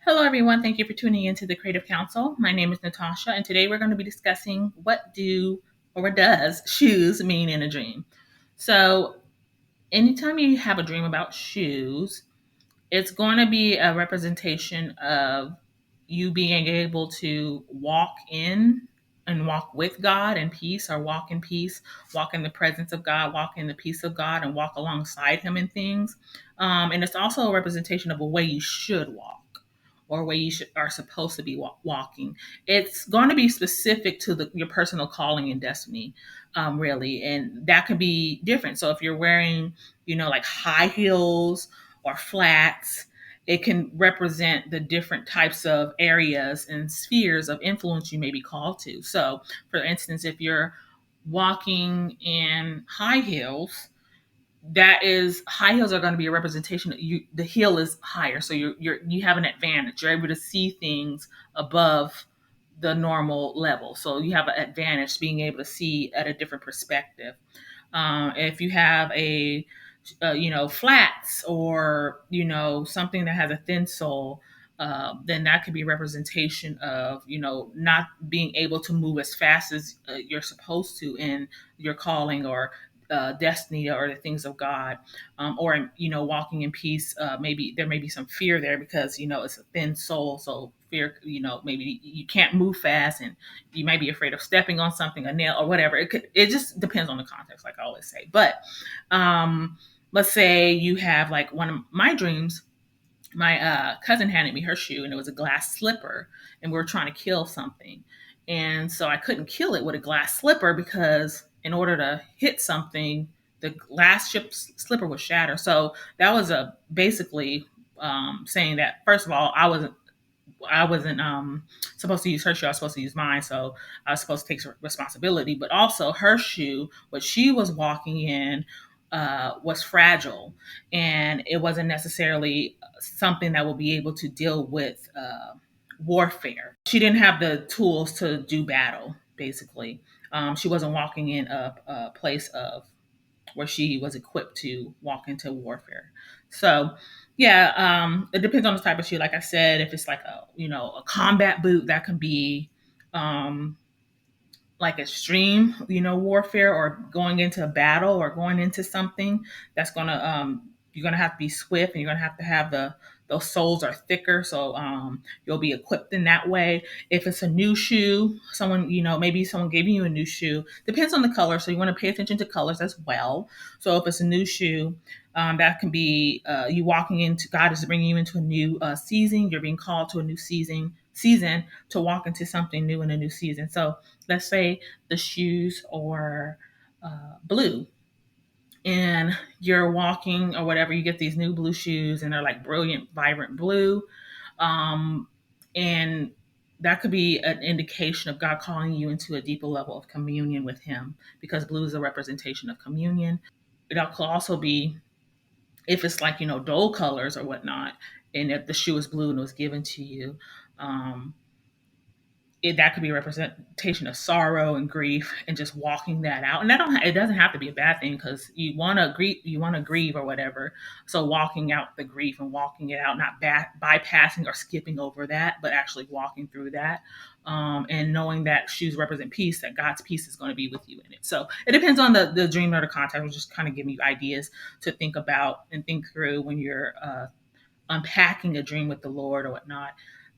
Hello, everyone. Thank you for tuning into the Creative Council. My name is Natasha, and today we're going to be discussing what does shoes mean in a dream. So, anytime you have a dream about shoes, it's going to be a representation of you being able to walk in and walk with God in peace, or walk in peace, walk in the presence of God, walk in the peace of God, and walk alongside Him in things. And it's also a representation of a way you should walk, or a way are supposed to be walking. It's going to be specific to your personal calling and destiny, really, and that could be different. So if you're wearing, like high heels or flats, it can represent the different types of areas and spheres of influence you may be called to. So, for instance, if you're walking in high heels, high heels are going to be a representation that the heel is higher, so you have an advantage. You're able to see things above the normal level, so you have an advantage being able to see at a different perspective. If you have flats, or something that has a thin sole, then that could be a representation of not being able to move as fast as you're supposed to in your calling, or destiny, or the things of God, or walking in peace. Maybe there may be some fear there, because it's a thin sole, so fear. Maybe you can't move fast, and you might be afraid of stepping on something, a nail or whatever. It just depends on the context, like I always say. But let's say you have, like, one of my dreams. My cousin handed me her shoe, and it was a glass slipper, and we were trying to kill something. And so I couldn't kill it with a glass slipper, because in order to hit something, the slipper would shatter. So that was basically saying that, first of all, I wasn't supposed to use her shoe. I was supposed to use mine. So I was supposed to take responsibility. But also, her shoe, what she was walking in, was fragile, and it wasn't necessarily something that will be able to deal with warfare. She didn't have the tools to do battle. Basically, she wasn't walking in a place of where she was equipped to walk into warfare. So, yeah, it depends on the type of shoe. Like I said, if it's like a combat boot, that can be um, like extreme, warfare, or going into a battle, or going into something that's gonna you're gonna have to be swift, and you're gonna have the those soles are thicker, so you'll be equipped in that way. If it's a new shoe, maybe someone gave you a new shoe. Depends on the color, so you want to pay attention to colors as well. So if it's a new shoe, that can be you walking into, God is bringing you into a new season. You're being called to a new season to walk into something new in a new season. So let's say the shoes are blue, and you're walking or whatever, you get these new blue shoes, and they're like brilliant, vibrant blue. Um, and that could be an indication of God calling you into a deeper level of communion with Him, because blue is a representation of communion. It could also be, if it's like, dull colors or whatnot, and if the shoe is blue and it was given to you, um, that could be a representation of sorrow and grief, and just walking that out. And it doesn't have to be a bad thing, because you want to grieve or whatever. So walking out the grief and walking it out, not bypassing or skipping over that, but actually walking through that, and knowing that shoes represent peace, that God's peace is going to be with you in it. So it depends on the dream or the context. I'm just kind of giving you ideas to think about and think through when you're unpacking a dream with the Lord or whatnot.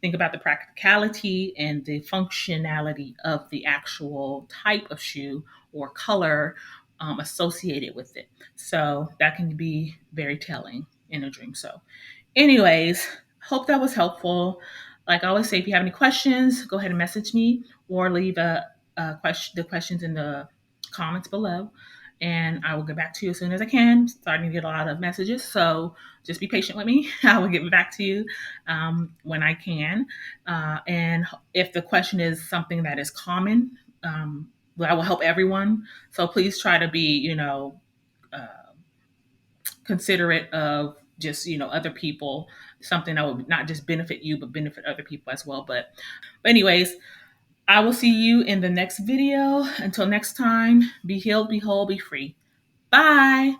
Think about the practicality and the functionality of the actual type of shoe or color associated with it. So that can be very telling in a dream. So, anyways, hope that was helpful. Like I always say, if you have any questions, go ahead and message me, or leave the questions in the comments below, and I will get back to you as soon as I can. Starting to get a lot of messages, so just be patient with me. I will get back to you when I can. And if the question is something that is common, I will help everyone. So please try to be, uh, considerate of just, other people, something that will not just benefit you, but benefit other people as well. But anyways, I will see you in the next video. Until next time, be healed, be whole, be free. Bye.